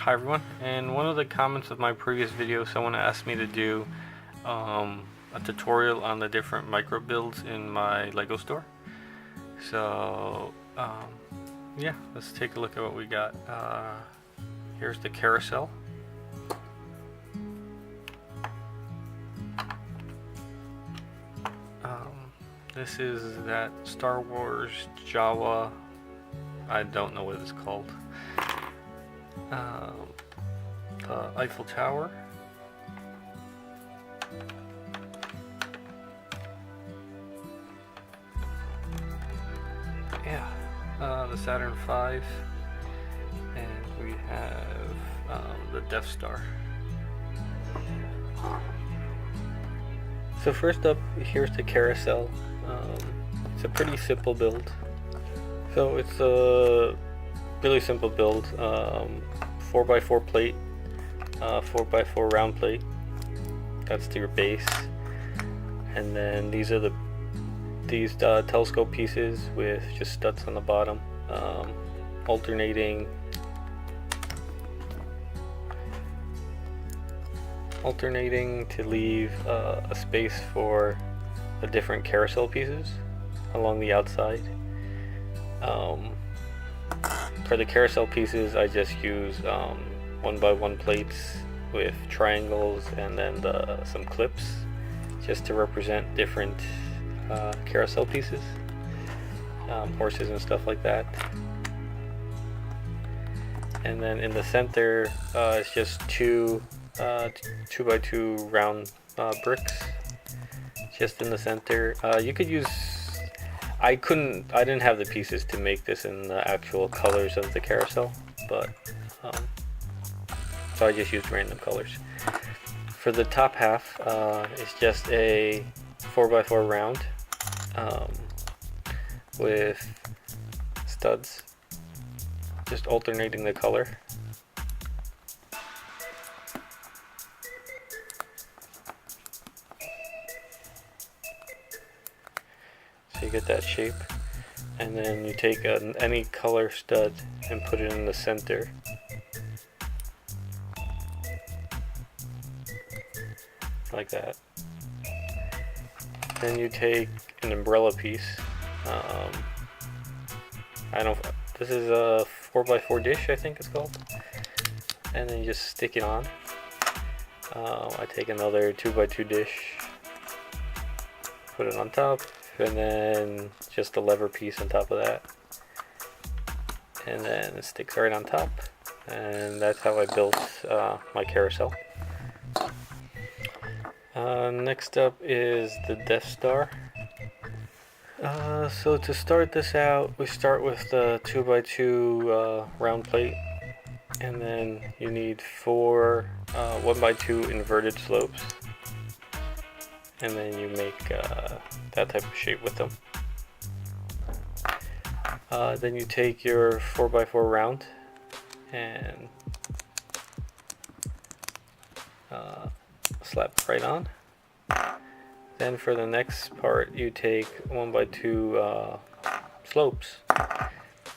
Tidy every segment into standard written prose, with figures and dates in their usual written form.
Hi everyone. In one of the comments of my previous video, someone asked me to do a tutorial on the different micro builds in my Lego store. So yeah, let's take a look at what we got. Here's the Carousel. This is that Star Wars Jawa, I don't know what it's called. The Eiffel Tower. Yeah, the Saturn V, and we have the Death Star. So first up, here's the Carousel. It's a pretty simple build. So it's a really simple build. 4x4 plate, 4x4 round plate. That's your base, and then these are these telescope pieces with just studs on the bottom, alternating to leave a space for the different carousel pieces along the outside. For the carousel pieces, I just use 1x1 plates with triangles and then some clips just to represent different carousel pieces, horses and stuff like that. And then in the center, it's just two 2x2 round bricks just in the center. You could use, I didn't have the pieces to make this in the actual colors of the carousel, but so I just used random colors. For the top half, it's just a 4x4 round with studs, just alternating the color. So you get that shape, and then you take any color stud and put it in the center. Like that. Then you take an umbrella piece. This is a 4x4 dish, I think it's called. And then you just stick it on. I take another 2x2 dish, put it on top, and then just a lever piece on top of that. And then it sticks right on top. And that's how I built my carousel. Next up is the Death Star. So to start this out, we start with the 2x2 round plate, and then you need 4 1x2 inverted slopes, and then you make that type of shape with them. Then you take your 4x4 round and slap it right on. Then for the next part, you take 1x2 slopes,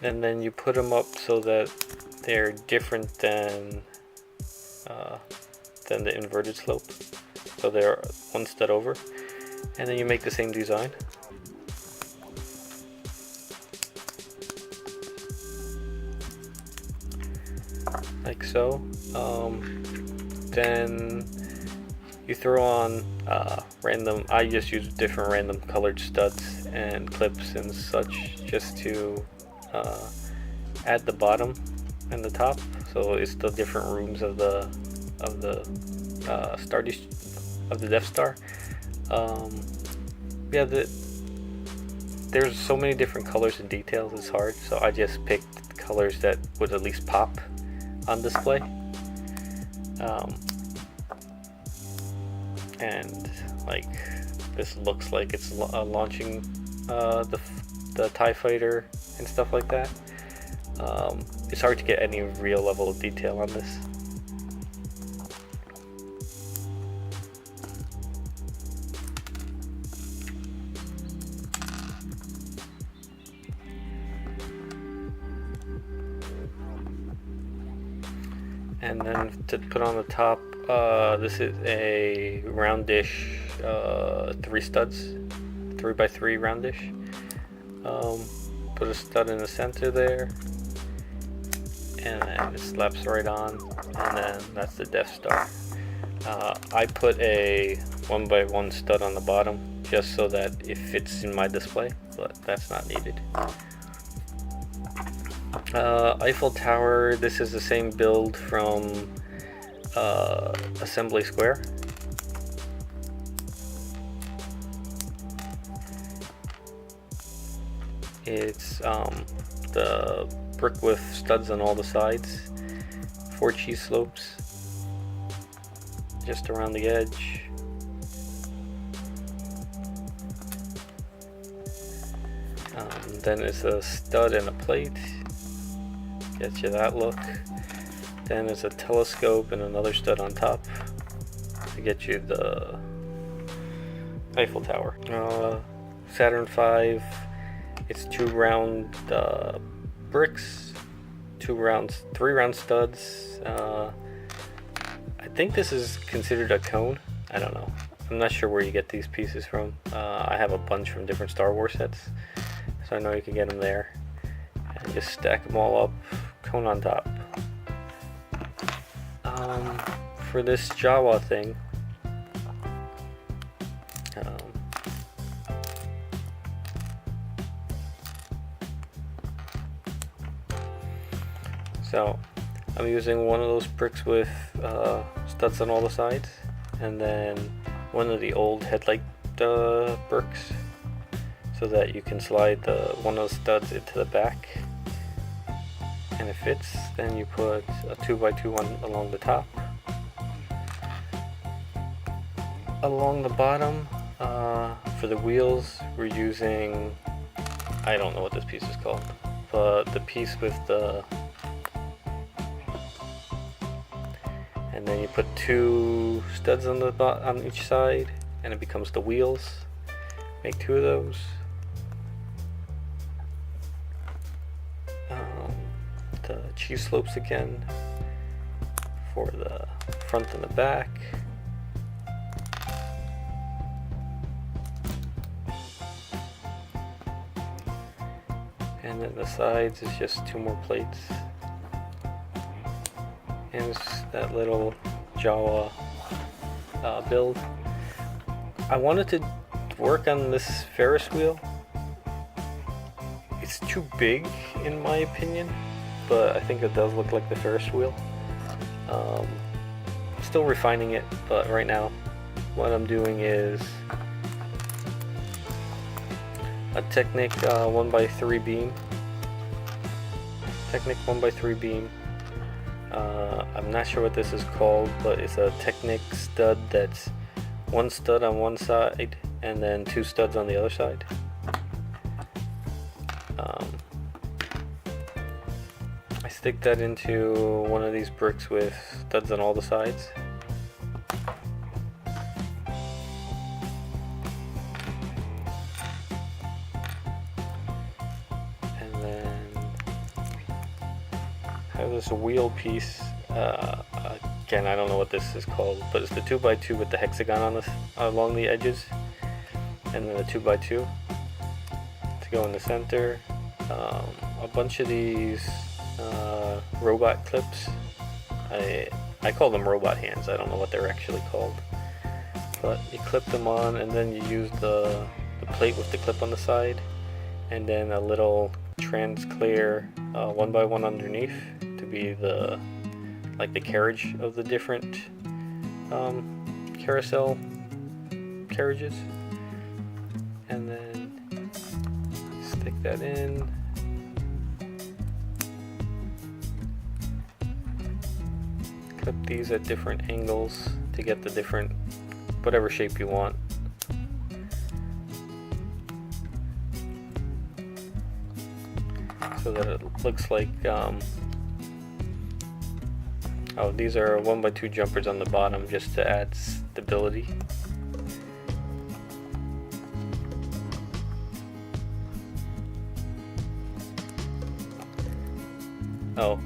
and then you put them up so that they're different than the inverted slope, so they're one stud over, and then you make the same design. Like so. Then you throw on random, I just use different random colored studs and clips and such just to add the bottom and the top, so it's the different rooms of the Death Star. Yeah, there's so many different colors and details, it's hard, so I just picked colors that would at least pop on display. And like this looks like it's launching the TIE fighter and stuff like that. It's hard to get any real level of detail on this. And then to put on the top, this is a round dish, 3 studs, 3x3 round dish. Put a stud in the center there, and then it slaps right on, and then that's the Death Star. I put a 1x1 stud on the bottom just so that it fits in my display, but that's not needed. Eiffel Tower, this is the same build from Assembly Square. It's the brick with studs on all the sides, 4 cheese slopes just around the edge. Then it's a stud and a plate, gets you that look. Then it's a telescope and another stud on top to get you the Eiffel Tower. Saturn V, it's 2 round bricks, 3 round studs. I think this is considered a cone. I don't know. I'm not sure where you get these pieces from. I have a bunch from different Star Wars sets, so I know you can get them there. And just stack them all up, cone on top. For this Jawa thing, so I'm using one of those bricks with studs on all the sides, and then one of the old headlight bricks, so that you can slide one of the studs into the back and it fits. Then you put a 2x2 one along the top. Along the bottom, for the wheels, we're using, I don't know what this piece is called, but the piece with the, and then you put 2 studs on on each side, and it becomes the wheels. Make 2 of those. The cheese slopes again for the front and the back. And then the sides is just 2 more plates. And it's that little Jawa build. I wanted to work on this Ferris wheel. It's too big in my opinion, but I think it does look like the Ferris wheel. Still refining it, but right now what I'm doing is a Technic 1x3 beam. Technic 1x3 beam. I'm not sure what this is called, but it's a Technic stud that's 1 stud on one side and then 2 studs on the other side. I stick that into one of these bricks with studs on all the sides. And then I have this wheel piece. Again, I don't know what this is called, but it's the 2x2 with the hexagon on along the edges, and then the 2x2 to go in the center. A bunch of these robot clips. I call them robot hands. I don't know what they're actually called, but you clip them on, and then you use the plate with the clip on the side, and then a little trans clear 1x1 underneath to be the carriage of the different carousel carriages. And then stick that in. Clip these at different angles to get the different, whatever shape you want. So that it looks like, oh, these are 1x2 jumpers on the bottom just to add stability. Oh,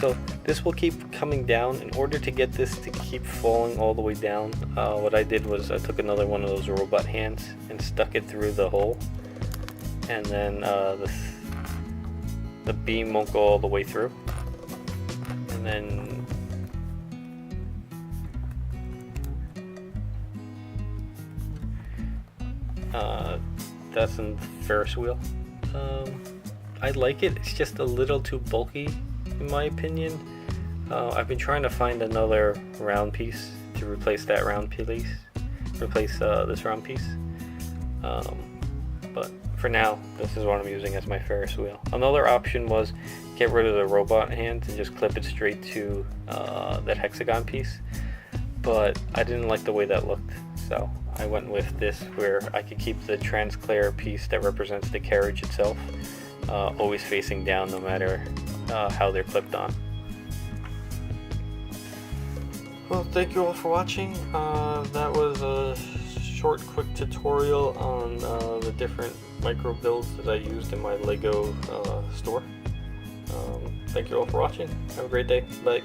So this will keep coming down. In order to get this to keep falling all the way down, what I did was I took another one of those robot hands and stuck it through the hole, and then the beam won't go all the way through. And then that's in the Ferris wheel. I like it. It's just a little too bulky in my opinion. I've been trying to find another round piece to replace that round piece, this round piece. But for now, this is what I'm using as my Ferris wheel. Another option was get rid of the robot hands and just clip it straight to that hexagon piece, but I didn't like the way that looked, so I went with this where I could keep the transclear piece that represents the carriage itself always facing down, no matter how they're clipped on. Well, thank you all for watching. That was a short, quick tutorial on the different micro builds that I used in my Lego store. Thank you all for watching. Have a great day. Bye.